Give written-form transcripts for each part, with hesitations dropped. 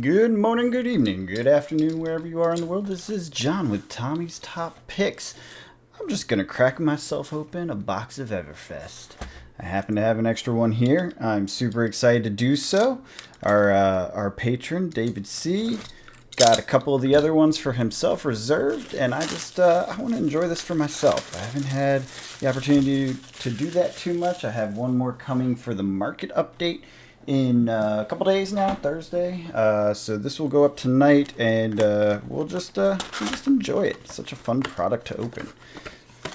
Good morning, good evening, good afternoon, wherever you are in the world. This is John with Tommy's Top Picks. I'm just going to crack myself open a box of Everfest. I happen to have an extra one here. I'm super excited to do so. Our patron, David C., got a couple of the other ones for himself reserved, and I want to enjoy this for myself. I haven't had the opportunity to do that too much. I have one more coming for the market update in a couple days now, Thursday. So this will go up tonight, and we'll just enjoy it. It's such a fun product to open.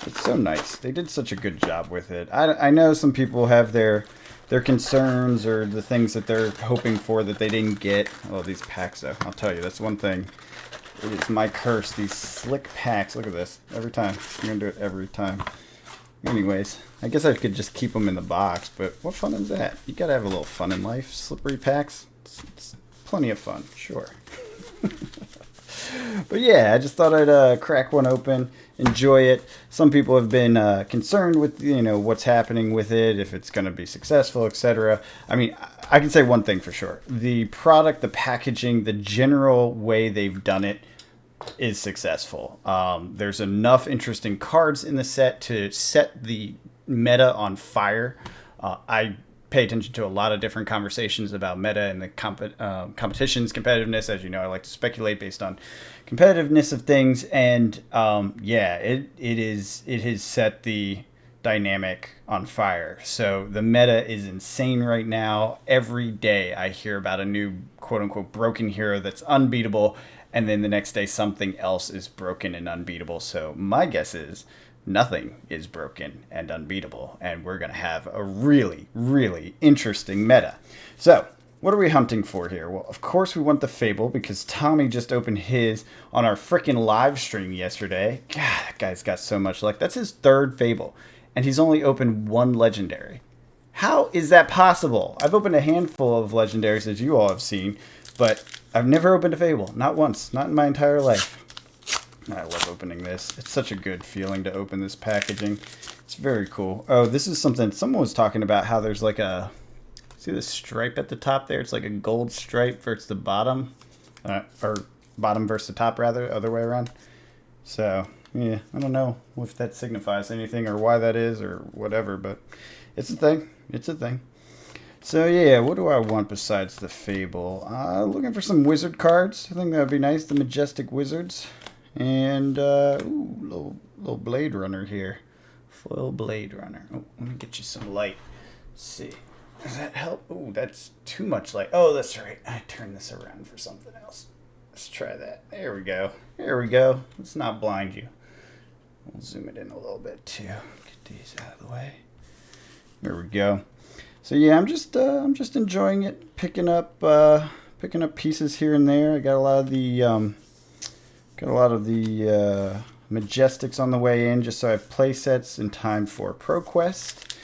It's so nice. They did such a good job with it. I know some people have their concerns or the things that they're hoping for that they didn't get. Oh, these packs, though. I'll tell you, that's one thing. It is my curse. These slick packs. Look at this. Every time. I'm going to do it every time. Anyways, I guess I could just keep them in the box, but what fun is that? You gotta have a little fun in life. Slippery packs, it's plenty of fun, sure. But yeah, I just thought I'd crack one open, enjoy it. Some people have been concerned with, what's happening with it, if it's going to be successful, etc. I mean, I can say one thing for sure. The product, the packaging, the general way they've done it is successful. There's enough interesting cards in the set to set the meta on fire. I pay attention to a lot of different conversations about meta and the competition's competitiveness. As you know, I like to speculate based on competitiveness of things, and it has set the dynamic on fire. So the meta is insane right now. Every day I hear about a new quote unquote broken hero that's unbeatable, and then the next day something else is broken and unbeatable. So my guess is nothing is broken and unbeatable, and we're going to have a really, really interesting meta. So what are we hunting for here? Well, of course we want the Fable, because Tommy just opened his on our freaking live stream yesterday. God, that guy's got so much luck. That's his third Fable, and he's only opened one Legendary. How is that possible? I've opened a handful of Legendaries, as you all have seen, but I've never opened a Fable. Not once. Not in my entire life. I love opening this. It's such a good feeling to open this packaging. It's very cool. Oh, this is something someone was talking about, how there's like a... See the stripe at the top there? It's like a gold stripe versus the bottom. Or bottom versus the top, rather. Other way around. So, yeah. I don't know if that signifies anything or why that is or whatever, but it's a thing. It's a thing. So yeah, what do I want besides the Fable? Looking for some wizard cards. I think that would be nice. The Majestic Wizards. And, little Blade Runner here. Foil Blade Runner. Oh, let me get you some light. Let's see. Does that help? Oh, that's too much light. Oh, that's right. I turned this around for something else. Let's try that. There we go. There we go. Let's not blind you. We'll zoom it in a little bit, too. Get these out of the way. There we go. So yeah, I'm just enjoying it. Picking up pieces here and there. I got a lot of the Majestics on the way in, just so I have play sets in time for ProQuest.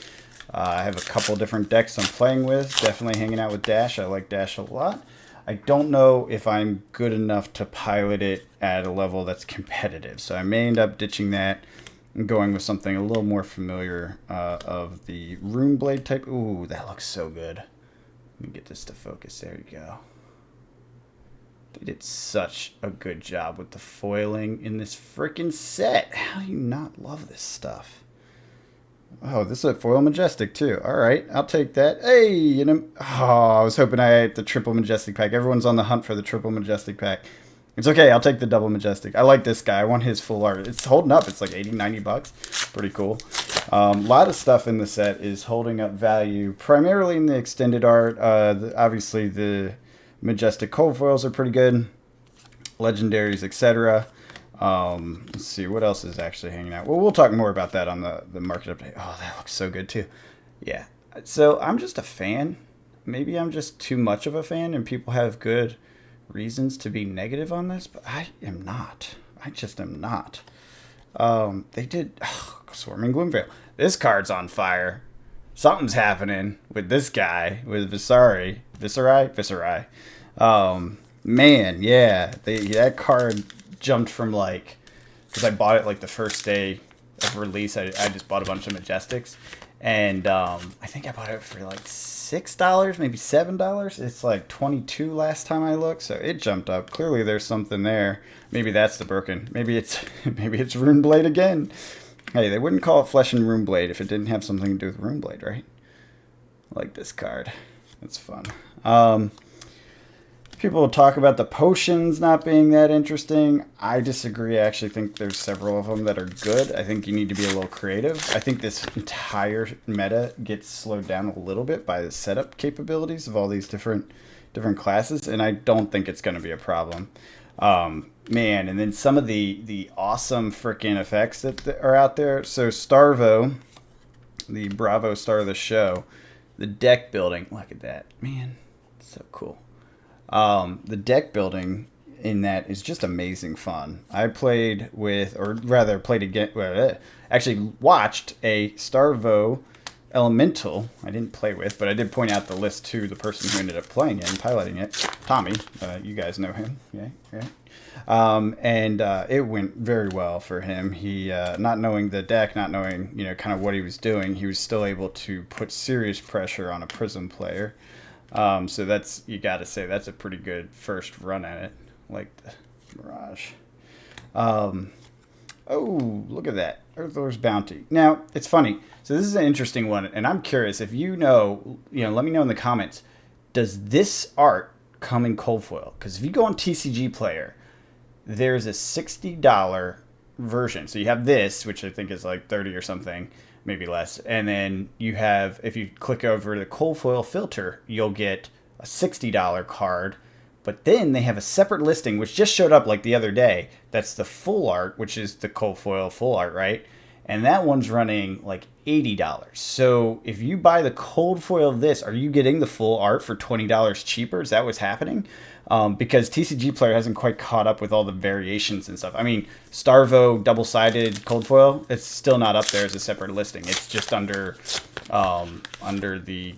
I have a couple different decks I'm playing with. Definitely hanging out with Dash. I like Dash a lot. I don't know if I'm good enough to pilot it at a level that's competitive, so I may end up ditching that and going with something a little more familiar of the Rune Blade type. Ooh, that looks so good. Let me get this to focus. There you go. They did such a good job with the foiling in this freaking set. How do you not love this stuff? Oh, this is a foil Majestic too. All right, I'll take that. Hey, I was hoping I had the triple Majestic pack. Everyone's on the hunt for the triple Majestic pack. It's okay, I'll take the double Majestic. I like this guy. I want his full art. It's holding up. It's like $80-$90. Pretty cool. A lot of stuff in the set is holding up value, primarily in the extended art. Obviously, the Majestic cold foils are pretty good. Legendaries, etc. Let's see, what else is actually hanging out? Well, we'll talk more about that on the market update. Oh, that looks so good, too. Yeah. So, I'm just a fan. Maybe I'm just too much of a fan, and people have good reasons to be negative on this, but I am not. I just am not. They did... Swarming Gloomveil. This card's on fire. Something's happening with this guy, with Visceri. Man, yeah. That card jumped from because I bought it the first day of release. I just bought a bunch of Majestics, And I think I bought it for like $6, maybe $7. It's like 22 last time I looked, so it jumped up. Clearly, there's something there. Maybe that's the broken. Maybe it's maybe it's Runeblade again. Hey, they wouldn't call it Flesh and Runeblade if it didn't have something to do with Runeblade, right? I like this card. It's fun. People will talk about the potions not being that interesting. I disagree. I actually think there's several of them that are good. I think you need to be a little creative. I think this entire meta gets slowed down a little bit by the setup capabilities of all these different classes, and I don't think it's going to be a problem. Man, and then some of the awesome freaking effects that are out there. So Starvo, the Bravo star of the show, the deck building. Look at that, man, so cool. The deck building in that is just amazing fun. I played with, or rather played again, actually watched a Starvo Elemental. I didn't play with, but I did point out the list to the person who ended up playing it and piloting it, Tommy. You guys know him, yeah, right? And it went very well for him. He, not knowing the deck, not knowing, kind of what he was doing, he was still able to put serious pressure on a Prism player. So that's, you got to say, that's a pretty good first run at it. Like the Mirage. Oh, look at that. Earthlore's Bounty. Now, it's funny. So this is an interesting one, and I'm curious if you know, let me know in the comments. Does this art come in cold foil? Because if you go on TCG Player, there's a $60 version. So you have this, which I think is like 30 or something, maybe less. And then you have, if you click over the cold foil filter, you'll get a $60 card. But then they have a separate listing, which just showed up like the other day. That's the full art, which is the cold foil full art, right? And that one's running like $80. So if you buy the cold foil of this, are you getting the full art for $20 cheaper? Is that what's happening? Because TCG Player hasn't quite caught up with all the variations and stuff. I mean, Starvo double-sided cold foil, it's still not up there as a separate listing. It's just under the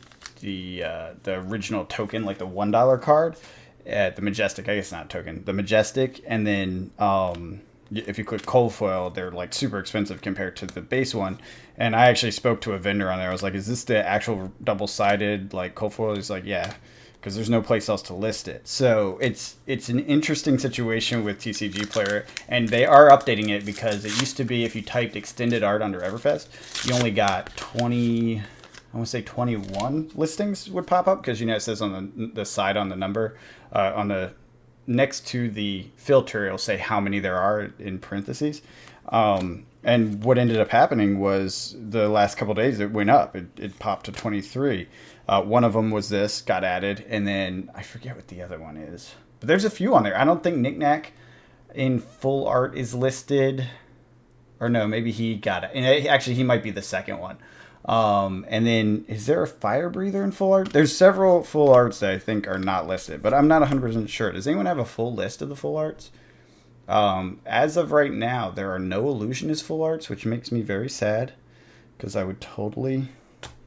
original token, like the $1 card. At the Majestic, I guess not token, the Majestic, and then if you click cold foil, they're like super expensive compared to the base one. And I actually spoke to a vendor on there. I was like, is this the actual double-sided like cold foil? He's like, yeah, because there's no place else to list it. So it's an interesting situation with TCG Player, and they are updating it because it used to be if you typed extended art under Everfest, you only got 20, I want to say 21 listings would pop up, because it says on the side on the number, on the next to the filter, it'll say how many there are in parentheses. And what ended up happening was the last couple of days it went up. It popped to 23. One of them was this, got added, and then I forget what the other one is. But there's a few on there. I don't think Knickknack in full art is listed. Or no, maybe he got it. And actually, he might be the second one. And then, is there a Fire Breather in full art? There's several full arts that I think are not listed, but I'm not 100% sure. Does anyone have a full list of the full arts? As of right now, there are no Illusionist full arts, which makes me very sad, because I would totally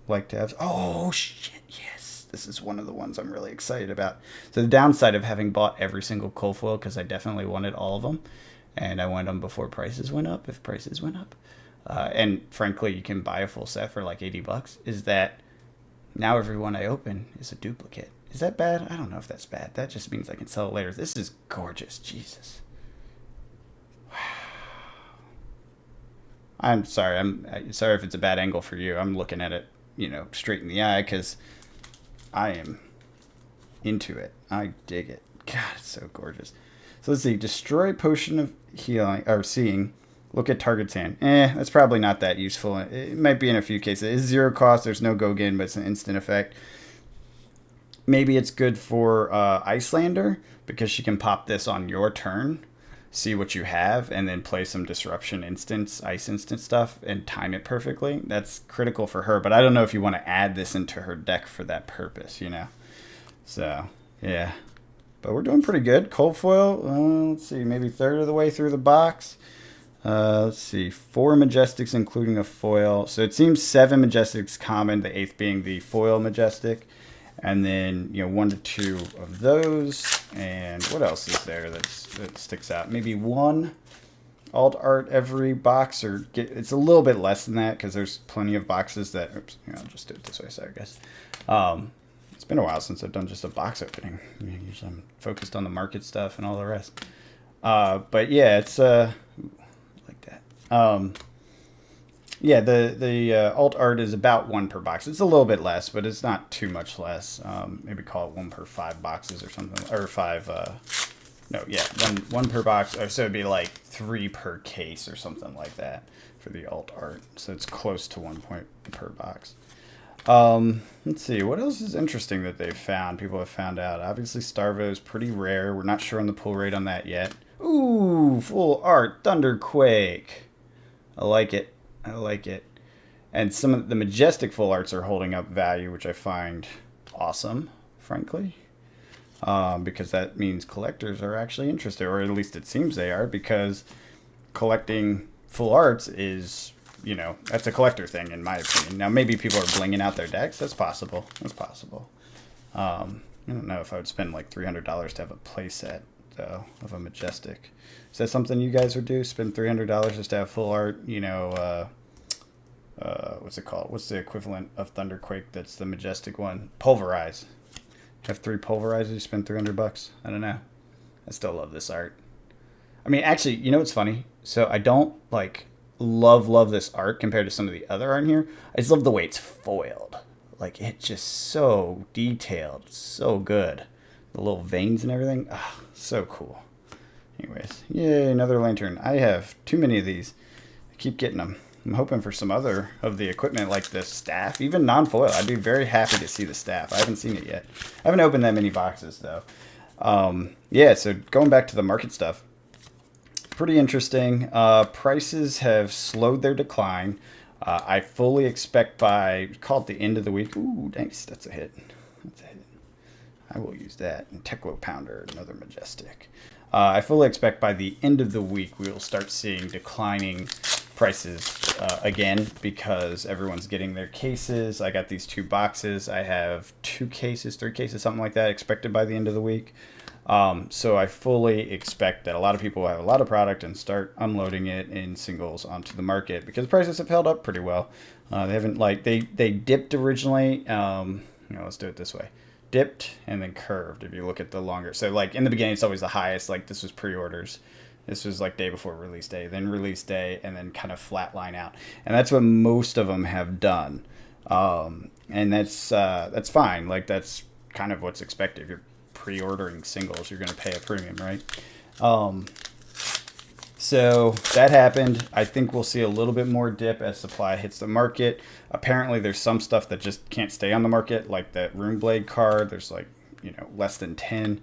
like to have... Oh, shit, yes! This is one of the ones I'm really excited about. So the downside of having bought every single cold foil, because I definitely wanted all of them, and I wanted them before prices went up, if prices went up. And frankly, you can buy a full set for like $80, is that now every one I open is a duplicate. Is that bad? I don't know if that's bad. That just means I can sell it later. This is gorgeous. Jesus. Wow. I'm sorry. I'm sorry if it's a bad angle for you. I'm looking at it, straight in the eye, because I am into it. I dig it. God, it's so gorgeous. So let's see. Destroy Potion of Healing, or Seeing. Look at target's hand. That's probably not that useful. It might be in a few cases. It's 0 cost. There's no go gain, but it's an instant effect. Maybe it's good for Icelander, because she can pop this on your turn, see what you have, and then play some Disruption instance, Ice instant stuff, and time it perfectly. That's critical for her, but I don't know if you want to add this into her deck for that purpose, So, yeah. But we're doing pretty good. Cold foil, let's see, maybe third of the way through the box. Let's see, 4 Majestics, including a foil. So it seems 7 Majestics common, the 8th being the foil Majestic. And then, 1 to 2 of those. And what else is there that sticks out? Maybe 1 alt art every box, or it's a little bit less than that because there's plenty of boxes that. Oops, I'll just do it this way. Sorry, guys. It's been a while since I've done just a box opening. Usually I'm focused on the market stuff and all the rest. But yeah, it's like that. Yeah, the alt art is about 1 per box. It's a little bit less, but it's not too much less. Maybe call it 1 per 5 boxes or something, or 5. No, yeah, one per box. So it'd be like 3 per case or something like that for the alt art. So it's close to 1 point per box. Let's see, what else is interesting that they've found? People have found out. Obviously, Starvo is pretty rare. We're not sure on the pull rate on that yet. Ooh, full art Thunderquake. I like it. I like it. And some of the Majestic full arts are holding up value, which I find awesome, frankly. Because that means collectors are actually interested, or at least it seems they are, because collecting full arts is, you know, that's a collector thing, in my opinion. Now, maybe people are blinging out their decks. That's possible. That's possible. I don't know if I would spend like $300 to have a playset, though, of a Majestic. Is that something you guys would do? Spend $300 just to have full art, you know, what's it called? What's the equivalent of Thunderquake that's the Majestic one? Pulverize. Have 3 pulverizers, you spend $300. I don't know. I still love this art. I mean, actually, you know what's funny? So I don't like love this art compared to some of the other art in here. I just love the way it's foiled. Like, it's just so detailed, so good. The little veins and everything. Oh, so cool. Anyways, yay, another lantern. I have too many of these. I keep getting them. I'm hoping for some other of the equipment, like the staff, even non-foil. I'd be very happy to see the staff. I haven't seen it yet. I haven't opened that many boxes, though. Yeah, so going back to the market stuff, pretty interesting. Prices have slowed their decline. I fully expect by, call it the end of the week. Ooh, thanks. That's a hit. That's a hit. I will use that. And Teklo Pounder, another Majestic. I fully expect by the end of the week we will start seeing declining prices again, because everyone's getting their cases. I got these 2 boxes. I have 2 cases, 3 cases, something like that, expected by the end of the week. So I fully expect that a lot of people will have a lot of product and start unloading it in singles onto the market, because prices have held up pretty well. They haven't, like, they dipped originally. Let's do it this way. Dipped and then curved, if you look at the longer. So, like, in the beginning, it's always the highest. Like, this was pre-orders. This was, like, day before release day, then release day, and then kind of flat line out. And that's what most of them have done. And that's fine. Like, that's kind of what's expected. If you're pre-ordering singles, you're going to pay a premium, right? So that happened. I think we'll see a little bit more dip as supply hits the market. Apparently, there's some stuff that just can't stay on the market, like that Runeblade card. There's, like, you know, less than 10.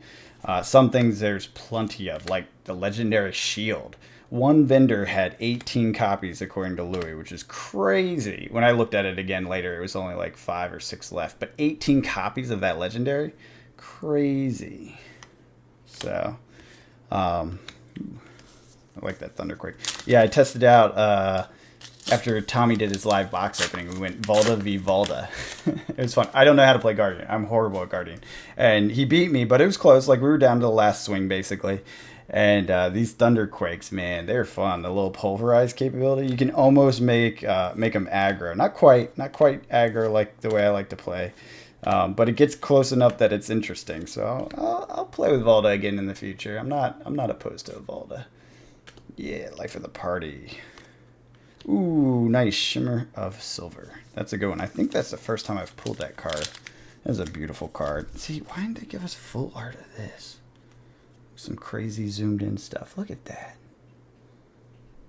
Some things there's plenty of, like the Legendary Shield. One vendor had 18 copies, according to Louis, which is crazy. When I looked at it again later, it was only like 5 or 6 left. But 18 copies of that Legendary? Crazy. So, I like that Thunderquake. Yeah, I tested out after Tommy did his live box opening. We went Volda v Volda. It was fun. I don't know how to play Guardian. I'm horrible at Guardian. And he beat me, but it was close. Like, we were down to the last swing, basically. And these Thunderquakes, man, they're fun. The little pulverized capability. You can almost make them aggro. Not quite aggro like the way I like to play. But it gets close enough that it's interesting. So I'll play with Volda again in the future. I'm not opposed to Volda. Yeah, Life of the Party. Ooh, nice Shimmer of Silver. That's a good one. I think that's the first time I've pulled that card. That's a beautiful card. See, why didn't they give us full art of this? Some crazy zoomed in stuff. Look at that.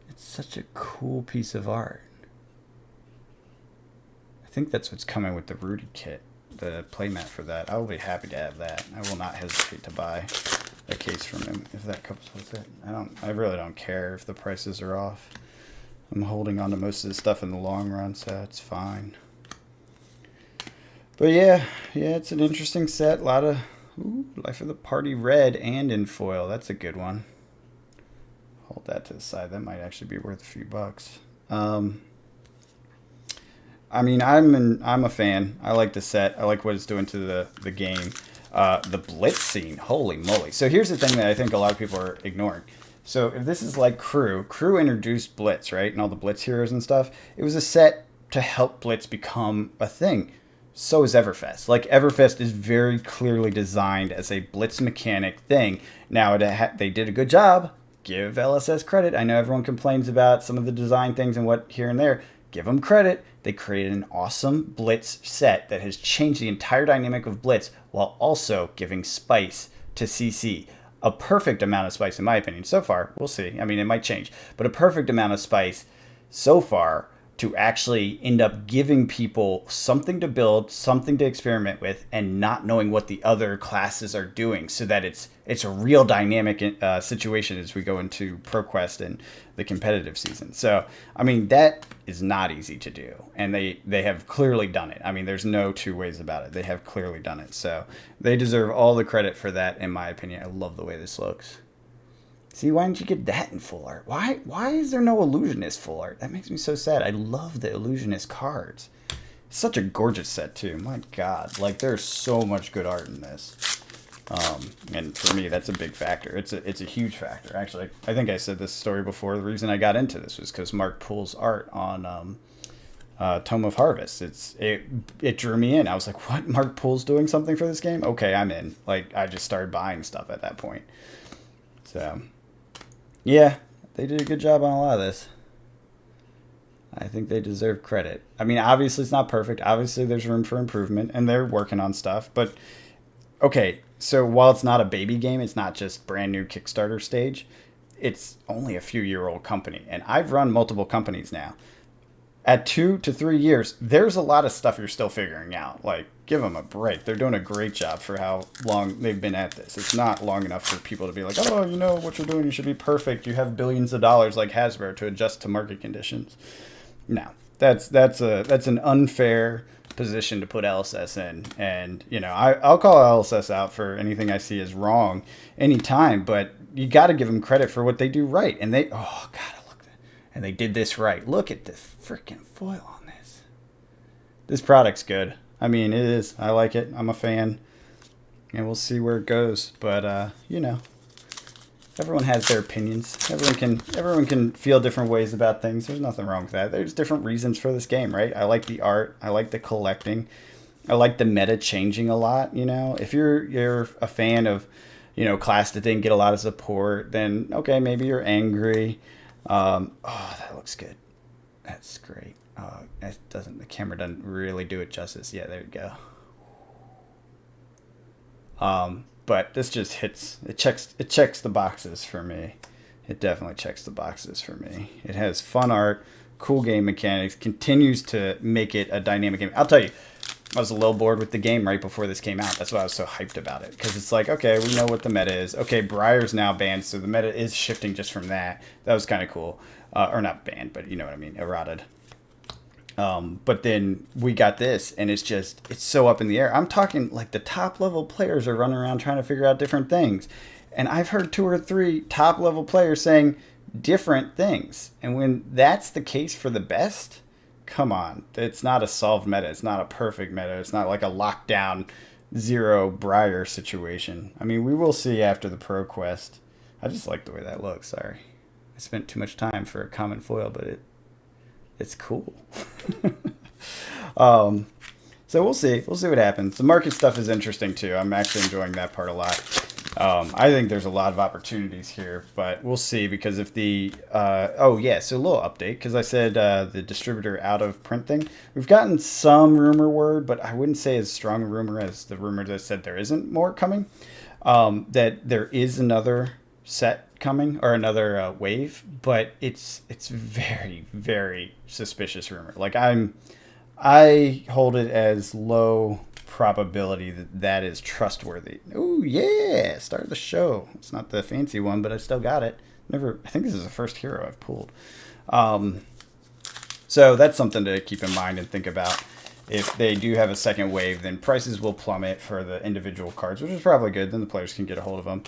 It's such a cool piece of art. I think that's what's coming with the Rooted kit. The playmat for that. I will be happy to have that. I will not hesitate to buy a case from him if that comes with it. I really don't care if the prices are off. I'm holding on to most of the stuff in the long run, so it's fine. But yeah, it's an interesting set. A lot of Life of the Party red and in foil. That's a good one. Hold that to the side. That might actually be worth a few bucks. I mean, I'm a fan. I like the set. I like what it's doing to the game. The Blitz scene, holy moly. So here's the thing that I think a lot of people are ignoring. So if this is like Crew introduced Blitz, right? And all the Blitz heroes and stuff. It was a set to help Blitz become a thing. So is Everfest. Like Everfest is very clearly designed as a Blitz mechanic thing. Now they did a good job. Give LSS credit. I know everyone complains about some of the design things and what here and there. Give them credit. They created an awesome Blitz set that has changed the entire dynamic of Blitz while also giving spice to CC. A perfect amount of spice, in my opinion, so far. We'll see. I mean, it might change, but a perfect amount of spice so far to actually end up giving people something to build, something to experiment with, and not knowing what the other classes are doing, so that it's a real dynamic situation as we go into ProQuest and the competitive season. So, I mean, that is not easy to do, and they have clearly done it. I mean, there's no two ways about it. They have clearly done it. So they deserve all the credit for that, in my opinion. I love the way this looks. See, why didn't you get that in full art? Why is there no illusionist full art? That makes me so sad. I love the illusionist cards. Such a gorgeous set too. My God, like there's so much good art in this. And for me, that's a big factor. It's a huge factor. Actually, I think I said this story before. The reason I got into this was because Mark Poole's art on Tome of Harvest. It drew me in. I was like, what? Mark Poole's doing something for this game? Okay, I'm in. Like I just started buying stuff at that point. So. Yeah, they did a good job on a lot of this. I think they deserve credit. I mean, obviously it's not perfect. Obviously there's room for improvement, and they're working on stuff. But, okay, so while it's not a baby game, it's not just brand new Kickstarter stage. It's only a few-year-old company, and I've run multiple companies now. At 2 to 3 years, there's a lot of stuff you're still figuring out. Like, give them a break. They're doing a great job for how long they've been at this. It's not long enough for people to be like, oh, you know what you're doing, you should be perfect. You have billions of dollars like Hasbro to adjust to market conditions. No, that's an unfair position to put LSS in. And, you know, I'll call LSS out for anything I see as wrong anytime, but you got to give them credit for what they do right. And oh, God. And they did this right. Look at the freaking foil on this. This product's good. I mean, it is. I like it. I'm a fan. And we'll see where it goes. But, you know, everyone has their opinions. Everyone can feel different ways about things. There's nothing wrong with that. There's different reasons for this game, right? I like the art. I like the collecting. I like the meta changing a lot, you know. If you're a fan of, you know, class that didn't get a lot of support, then, okay, maybe you're angry. Oh, that looks good. That's great. The camera doesn't really do it justice. Yeah, there we go. But this just hits, it checks the boxes for me. It definitely checks the boxes for me. It has fun art, cool game mechanics, continues to make it a dynamic game. I'll tell you, I was a little bored with the game right before this came out. That's why I was so hyped about it. Because it's like, okay, we know what the meta is. Okay, Briar's now banned, so the meta is shifting just from that. That was kind of cool. Or not banned, but you know what I mean, errated. But then we got this, and it's so up in the air. I'm talking like the top level players are running around trying to figure out different things. And I've heard 2 or 3 top level players saying different things. And when that's the case for the best, come on. It's not a solved meta. It's not a perfect meta. It's not like a lockdown 0 Briar situation. I mean, we will see after the ProQuest. I just like the way that looks. Sorry. I spent too much time for a common foil, but it's cool. So we'll see. We'll see what happens. The market stuff is interesting too. I'm actually enjoying that part a lot. I think there's a lot of opportunities here, but we'll see, because if the so a little update, because I said the distributor out of print thing. We've gotten some rumor word, but I wouldn't say as strong a rumor as the rumor that said there isn't more coming. That there is another set coming, or another wave, but it's very, very suspicious rumor. Like I hold it as low probability that is trustworthy. Oh yeah, start of the show. It's not the fancy one, but I still got it. I think this is the first hero I've pulled. So that's something to keep in mind and think about. If they do have a second wave, then prices will plummet for the individual cards, which is probably good. Then the players can get a hold of them.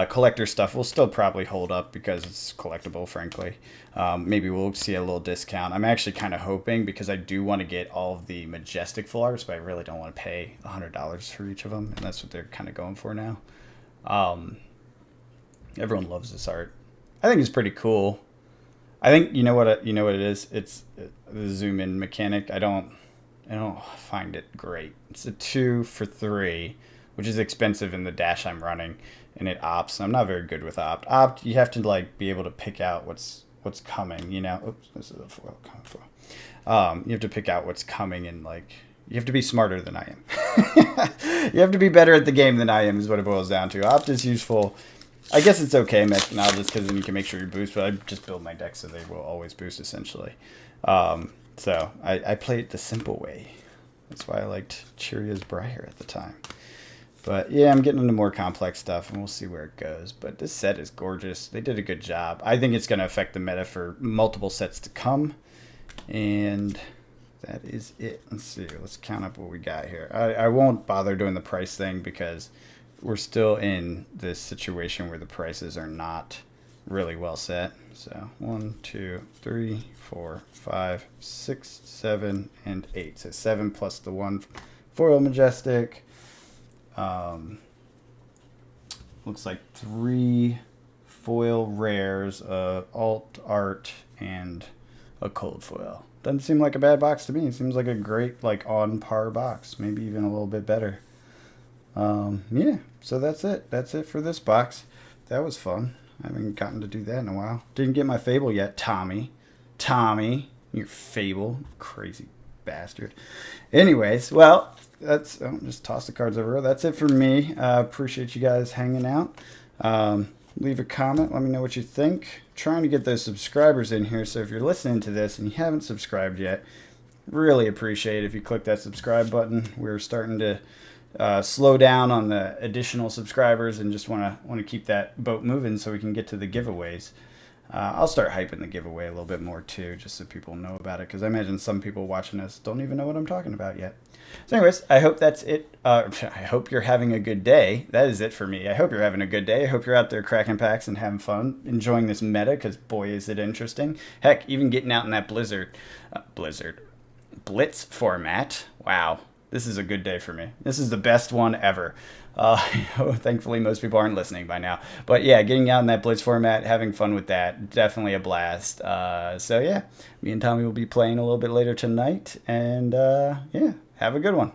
Collector stuff will still probably hold up because it's collectible, frankly. Maybe we'll see a little discount. I'm actually kind of hoping, because I do want to get all of the Majestic full arts, but I really don't want to pay $100 for each of them, and that's what they're kind of going for now. Everyone loves this art. I think it's pretty cool. I think you know what it is. It's the zoom in mechanic. I don't find it great. It's a 2 for 3, which is expensive in the dash I'm running, and it opts. I'm not very good with opt. Opt, you have to like be able to pick out what's coming. Oops, this is a foil coming foil. You have to pick out what's coming, and like you have to be smarter than I am. You have to be better at the game than I am, is what it boils down to. Opt is useful. I guess it's okay now just because then you can make sure you boost, but I just build my deck so they will always boost essentially. So I play it the simple way. That's why I liked Cheerios Briar at the time. But yeah, I'm getting into more complex stuff, and we'll see where it goes. But this set is gorgeous. They did a good job. I think it's going to affect the meta for multiple sets to come. And that is it. Let's see. Let's count up what we got here. I won't bother doing the price thing because we're still in this situation where the prices are not really well set. So 1, 2, 3, 4, 5, 6, 7, and 8. So 7 plus the 1 foil majestic. Looks like 3 foil rares, alt art, and a cold foil. Doesn't seem like a bad box to me. It seems like a great, like, on par box. Maybe even a little bit better. Yeah, so that's it. That's it for this box. That was fun. I haven't gotten to do that in a while. Didn't get my Fable yet, Tommy. Tommy, your Fable, crazy bastard. Anyways, well, just toss the cards over. That's it for me. Appreciate you guys hanging out. Leave a comment. Let me know what you think. Trying to get those subscribers in here. So if you're listening to this and you haven't subscribed yet, really appreciate it if you click that subscribe button. We're starting to slow down on the additional subscribers and just want to keep that boat moving so we can get to the giveaways. I'll start hyping the giveaway a little bit more too, just so people know about it, because I imagine some people watching this don't even know what I'm talking about yet. So anyways, I hope that's it. I hope you're having a good day. That is it for me. I hope you're having a good day. I hope you're out there cracking packs and having fun, enjoying this meta, because boy, is it interesting. Heck, even getting out in that Blitz format. Wow. This is a good day for me. This is the best one ever. Thankfully, most people aren't listening by now. But yeah, getting out in that Blitz format, having fun with that, definitely a blast. So yeah, me and Tommy will be playing a little bit later tonight. And yeah, have a good one.